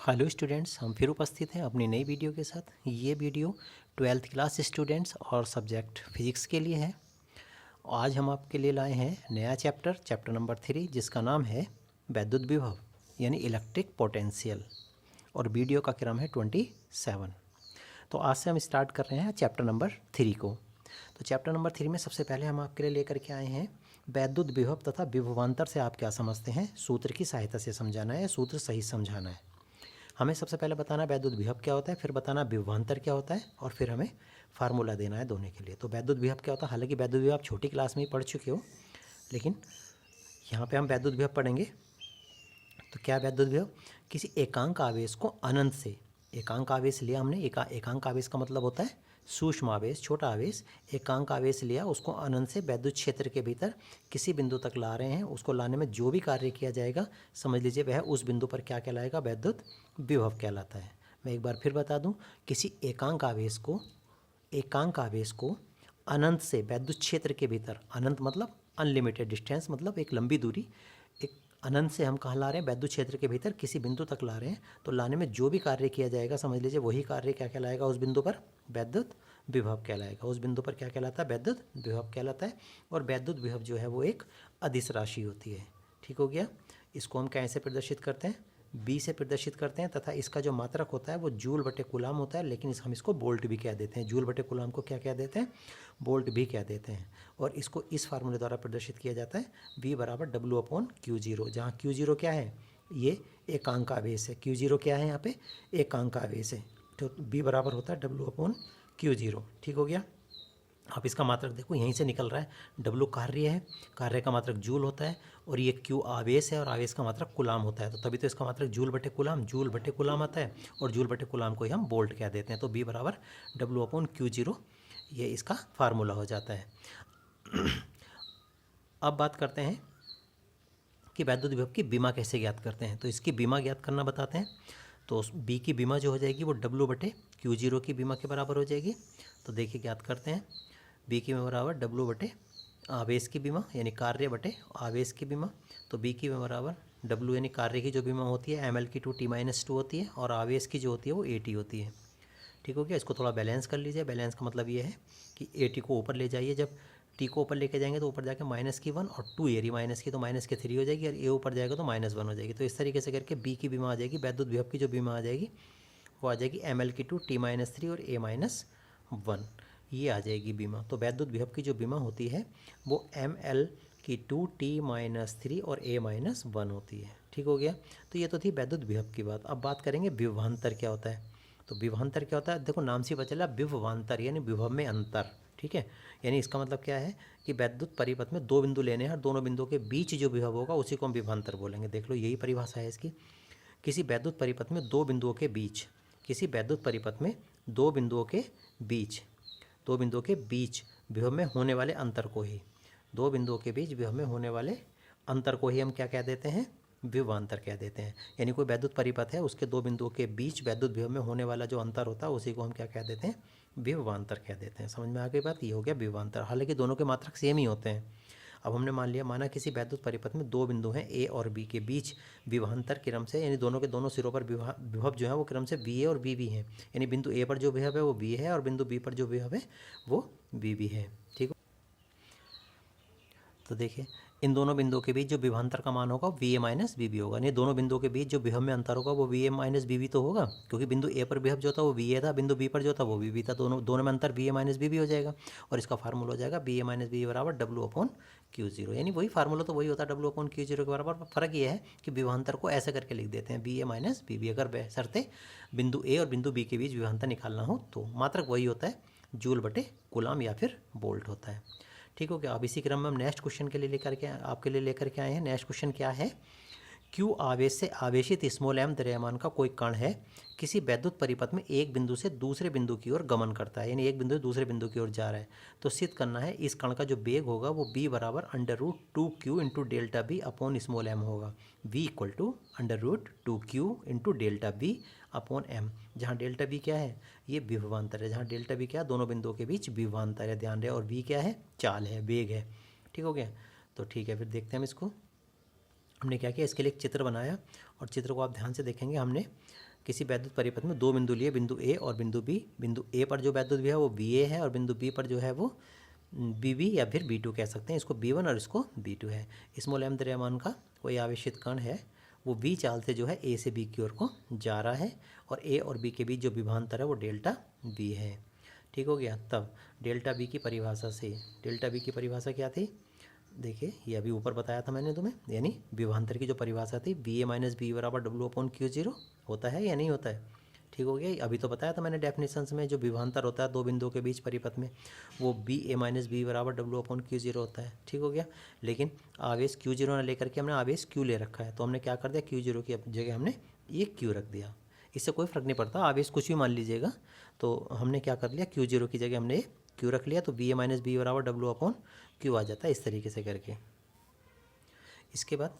Hello students, हम फिर उपस्थित हैं अपनी नई वीडियो के साथ। ये वीडियो 12th क्लास स्टूडेंट्स और सब्जेक्ट फिजिक्स के लिए है। आज हम आपके लिए लाए हैं नया चैप्टर नंबर 3, जिसका नाम है वैद्युत विभव यानी इलेक्ट्रिक पोटेंशियल, और वीडियो का क्रम है 27। तो आज से हम स्टार्ट कर रहे हैं चैप्टर नंबर 3 को। तो चैप्टर नंबर 3 में सबसे पहले हम आपके लिए लेकर के आए हैं वैद्युत विभव तथा विभवांतर से आप क्या समझते हैं, सूत्र की सहायता से समझाना है, सूत्र सही समझाना है। हमें सबसे पहले बताना वैद्युत विभव क्या होता है, फिर बताना विभवांतर क्या होता है, और फिर हमें फार्मूला देना है दोनों के लिए। तो वैद्युत विभव क्या होता है, हालांकि वैद्युत विभव आप छोटी क्लास में ही पढ़ चुके हो, लेकिन यहाँ पे हम वैद्युत विभव पढ़ेंगे। तो क्या वैद्युत विभव, किसी एकांक आवेश को अनंत से, एकांक आवेश लिया हमने, एकांक आवेश का मतलब होता है सूक्ष्म आवेश, छोटा आवेश। एकांक आवेश लिया, उसको अनंत से वैद्युत क्षेत्र के भीतर किसी बिंदु तक ला रहे हैं। उसको लाने में जो भी कार्य किया जाएगा, समझ लीजिए वह उस बिंदु पर क्या कहलाएगा, वैद्युत विभव कहलाता है। मैं एक बार फिर बता दूं, किसी एकांक आवेश को अनंत से वैद्युत क्षेत्र के भीतर, अनंत मतलब अनलिमिटेड डिस्टेंस, मतलब एक लंबी दूरी, एक अनंत से हम कहाँ ला रहे हैं, वैद्युत क्षेत्र के भीतर किसी बिंदु तक ला रहे हैं। तो लाने में जो भी कार्य किया जाएगा, समझ लीजिए वही कार्य क्या कहलाएगा उस बिंदु पर, वैद्युत विभव कहलाएगा। उस बिंदु पर क्या कहलाता है, वैद्युत विभव कहलाता है। और वैद्युत विभव जो है वो एक अदिश राशि होती है। ठीक हो गया। इसको हम कैसे प्रदर्शित करते हैं, बी से प्रदर्शित करते हैं, तथा इसका जो मात्रक होता है वो जूल बटे कूलाम होता है, लेकिन हम इसको बोल्ट भी कह देते हैं। जूल बटे कूलाम को क्या कह देते हैं, बोल्ट भी कह देते हैं। और इसको इस फार्मूले द्वारा प्रदर्शित किया जाता है, V बराबर W/Q0, जहाँ Q0 क्या है, ये एकांक आवेश है। Q0 क्या है यहाँ पे, एकांक आवेश है। तो B बराबर होता है W/Q0। ठीक हो गया। आप इसका मात्रक देखो, यहीं से निकल रहा है। W कार्य है, कार्य का मात्रक जूल होता है, और ये Q आवेश है, और आवेश का मात्रक कुलाम होता है। तो तभी तो इसका मात्रक जूल बटे कुलाम आता है, और जूल बटे कुलाम को ही हम बोल्ट कह देते हैं। तो B बराबर W/Q0, ये इसका फार्मूला हो जाता है। अब बात करते हैं कि वैद्युत विभव की बीमा कैसे ज्ञात करते हैं। तो इसकी बीमा ज्ञात करना बताते हैं। तो बी की बीमा जो हो जाएगी वो W/Q0 की बीमा के बराबर हो जाएगी। तो देखिए ज्ञात करते हैं, बी की बराबर W बटे आवेश की बीमा, यानी कार्य बटे आवेश की बीमा। तो बी की बराबर W यानी कार्य की जो बीमा होती है mL/T-2 होती है, और आवेश की जो होती है वो AT होती है। ठीक हो गया। इसको थोड़ा बैलेंस कर लीजिए। बैलेंस का मतलब ये है कि AT को ऊपर ले जाइए, जब T को ऊपर लेके जाएंगे तो ऊपर जाके -1 और 2 एरी माइनस की, तो -3 हो जाएगी, और A ऊपर जाएगा तो -1 हो जाएगी। तो इस तरीके से करके बी की बीमा आ जाएगी, वैद्युत विभव की जो बीमा आ जाएगी वो आ जाएगी mL/T-3 और A-1, ये आ जाएगी बीमा। तो वैद्युत विभव की जो बीमा होती है वो mL/T-3 और A-1 होती है। ठीक हो गया। तो ये तो थी वैद्युत विभव की बात। अब बात करेंगे विभवांतर क्या होता है। तो विभवांतर क्या होता है, देखो नाम से पता चला, विभवांतर यानी विभव में अंतर। ठीक है, यानी इसका मतलब क्या है कि वैद्युत परिपथ में दो बिंदु लेने हैं, और दोनों बिंदुओं के बीच जो विभव होगा उसी को हम विभवांतर बोलेंगे। देख लो, यही परिभाषा है इसकी। किसी वैद्युत परिपथ में दो बिंदुओं के बीच, किसी वैद्युत परिपथ में दो बिंदुओं के बीच, दो बिंदुओं के बीच विभव में होने वाले अंतर को ही, दो बिंदुओं के बीच विभव में होने वाले अंतर को ही हम क्या कह देते हैं, विभवांतर कह देते हैं। यानी कोई वैद्युत परिपथ है, उसके दो बिंदुओं के बीच वैद्युत विभव में होने वाला जो अंतर होता है उसी को हम क्या कह देते हैं, विभवांतर कह देते हैं। समझ में आ गई बात, ये हो गया विभवांतर। हालांकि दोनों के मात्रक सेम ही होते हैं। अब हमने माना किसी वैद्युत परिपथ में दो बिंदु हैं A और B, के बीच विभवांतर क्रम से, यानी दोनों के दोनों सिरों पर विभव जो है वो क्रम से VA और VB है। यानी बिंदु A पर जो विभव है वो VA है, और बिंदु B पर जो विभव है वो VB है। ठीक है। तो देखिए, इन दोनों बिंदुओं के बीच जो विभवांतर का मान होगा VA माइनस VB होगा। नहीं, दोनों बिंदुओं के बीच जो विभव में अंतर होगा वो VA माइनस VB तो होगा, क्योंकि बिंदु A पर विभव जो था वो VA था, बिंदु B पर जो था वो VB था। दोनों में अंतर VA माइनस VB हो जाएगा, और इसका फार्मूला हो जाएगा VA माइनस VB बराबर W/Q0। यानी वही फार्मूला तो वही होता है W/Q0 के बराबर। फर्क ये है कि विभवांतर को ऐसे करके लिख देते हैं VA माइनस VB, अगर बशर्ते बिंदु A और बिंदु B के बीच विभवांतर निकालना हो तो। मात्रक वही होता है, जूल बटे कूलाम या फिर बोल्ट होता है। ठीक हो गया। अब इसी क्रम में हम नेक्स्ट क्वेश्चन के लिए आपके लिए लेकर के आए हैं। नेक्स्ट क्वेश्चन क्या है, Q आवेश से आवेशित स्मॉल m द्रव्यमान का कोई कण है, किसी वैद्युत परिपथ में एक बिंदु से दूसरे बिंदु की ओर गमन करता है, यानी एक बिंदु से दूसरे बिंदु की ओर जा रहा है। तो सिद्ध करना है इस कण का जो वेग होगा वो B बराबर √2Q into delta B upon small m होगा। V equal to √2Q into delta B upon m, जहाँ डेल्टा B क्या है, ये विभवांतर है। जहाँ डेल्टा B क्या है, दोनों बिंदुओं के बीच विभवांतर है, ध्यान रहे। और V क्या है, चाल है, वेग है। ठीक हो गया। तो ठीक है, फिर देखते हैं हम इसको। हमने क्या किया, इसके लिए एक चित्र बनाया, और चित्र को आप ध्यान से देखेंगे, हमने किसी वैद्युत परिपथ में दो बिंदु लिए, बिंदु ए और बिंदु बी। बिंदु ए पर जो वैद्युत विभव है वो VA है और बिंदु बी पर जो है वो BB या फिर B2 कह सकते हैं। इसको B1 और इसको B2 है। स्मॉल m द्रव्यमान का कोई आवेशित कण है, वो B चाल से जो है A से B की ओर को जा रहा है और A और B के बीच जो विभवांतर है वो डेल्टा B है। ठीक हो गया। तब डेल्टा B की परिभाषा से, डेल्टा B की परिभाषा क्या थी? देखिए, ये अभी ऊपर बताया था मैंने तुम्हें, यानी विभवांतर की जो परिभाषा थी VA माइनस B बराबर W/Q0 होता है या नहीं होता है? ठीक हो गया। अभी तो बताया था मैंने डेफिनेशंस में, जो विभवांतर होता है दो बिंदुओं के बीच परिपथ में, वो BA माइनस B बराबर W/Q0 होता है। ठीक हो गया। लेकिन आवेश Q0 ना लेकर के हमने आवेश Q ले रखा है, तो हमने क्या कर दिया, Q0 की जगह हमने ये Q रख दिया। इससे कोई फ़र्क नहीं पड़ता, आवेश कुछ भी मान लीजिएगा। तो हमने क्या कर लिया, Q0 की जगह हमने Q रख लिया, तो BA माइनस B बराबर W/Q आ जाता है, इस तरीके से करके। इसके बाद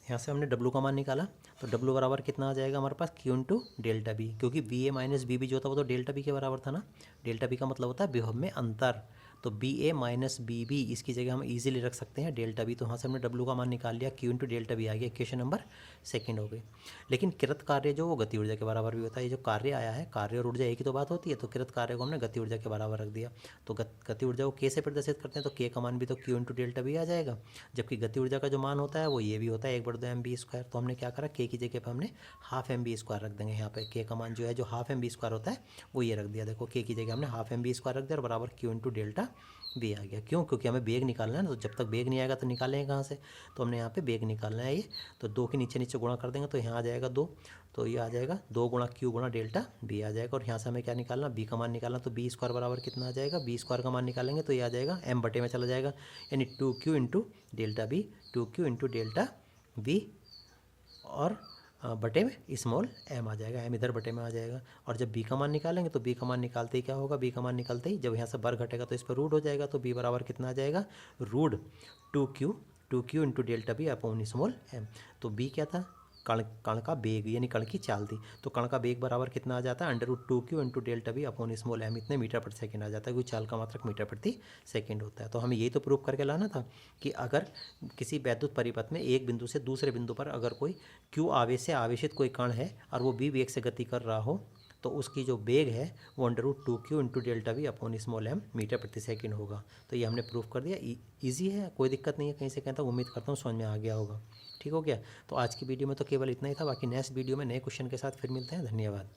यहाँ से हमने W का मान निकाला, तो W बराबर कितना आ जाएगा हमारे पास, Q इंटू डेल्टा बी, क्योंकि BA माइनस BB जो था वो तो डेल्टा B के बराबर था ना। डेल्टा B का मतलब होता है विभव में अंतर, तो BA माइनस BB इसकी जगह हम इजीली रख सकते हैं डेल्टा B। तो वहाँ से हमने W का मान निकाल लिया, Q इंटू डेल्टा B आ गया। इक्वेशन नंबर सेकंड हो गई। लेकिन कृत कार्य जो वो गति ऊर्जा के बराबर भी होता है। ये जो कार्य आया है, कार्य और ऊर्जा एक ही तो बात होती है, तो कृत कार्य को हमने गति ऊर्जा के बराबर रख दिया। तो गति ऊर्जा को K से प्रदर्शित करते हैं, तो K का मान भी तो Q इंटू डेल्टा B आ जाएगा, जबकि गति ऊर्जा का जो मान होता है वो ये भी होता है 1/2mv²। तो हमने क्या करा, K की जगह पर हमने हाफ mv² रख देंगे। यहाँ पे K का मान जो है, जो हाफ mv² होता है वो ये रख दिया। देखो, K की जगह हमने हाफ mv² रख दिया और बराबर Q इंटू डेल्टा B आ गया। क्यों? क्योंकि हमें बेग निकालना है ना, तो जब तक बेग नहीं आएगा तो निकालेंगे कहाँ से, तो हमने यहाँ पे बेग निकालना है ये। तो 2 के नीचे नीचे गुणा कर देंगे, तो यहाँ आ जाएगा 2, तो ये आ जाएगा 2 गुणा Q गुणा डेल्टा B आ जाएगा। और यहाँ से हमें क्या निकालना, B का मान निकालना, तो B² बराबर कितना आ जाएगा, B² का मान निकालेंगे तो ये आ जाएगा m बटे में चला जाएगा, यानी 2Q into delta B, 2Q into delta B और बटे में स्मॉल m आ जाएगा, m इधर बटे में आ जाएगा। और जब b का मान निकालेंगे तो b का मान निकालते ही क्या होगा, b का मान निकालते ही जब यहाँ से वर्ग घटेगा तो इस पर रूट हो जाएगा, तो b बराबर कितना आ जाएगा, root 2Q into delta B upon small m। तो b क्या था, कण का बेग, यानी कण की चाल थी। तो कण का बेग बराबर कितना आ जाता है, √2Q into delta B upon small m, इतने मीटर प्रति सेकंड आ जाता है, क्योंकि चाल का मात्रक मीटर प्रति सेकंड होता है। तो हमें यही तो प्रूव करके लाना था कि अगर किसी वैद्युत परिपथ में एक बिंदु से दूसरे बिंदु पर अगर कोई Q आवेश से आवेशित कोई कण है और वो B वेग से गति कर रहा हो, तो उसकी जो बेग है वो √2Q into delta B upon small m metre प्रति सेकंड होगा। तो ये हमने प्रूफ कर दिया। ईजी है, कोई दिक्कत नहीं है कहीं से कहता हूँ। उम्मीद करता हूँ समझ में आ गया होगा। ठीक हो गया। तो आज की वीडियो में तो केवल इतना ही था, बाकी नेक्स्ट वीडियो में नए क्वेश्चन के साथ फिर मिलते हैं। धन्यवाद।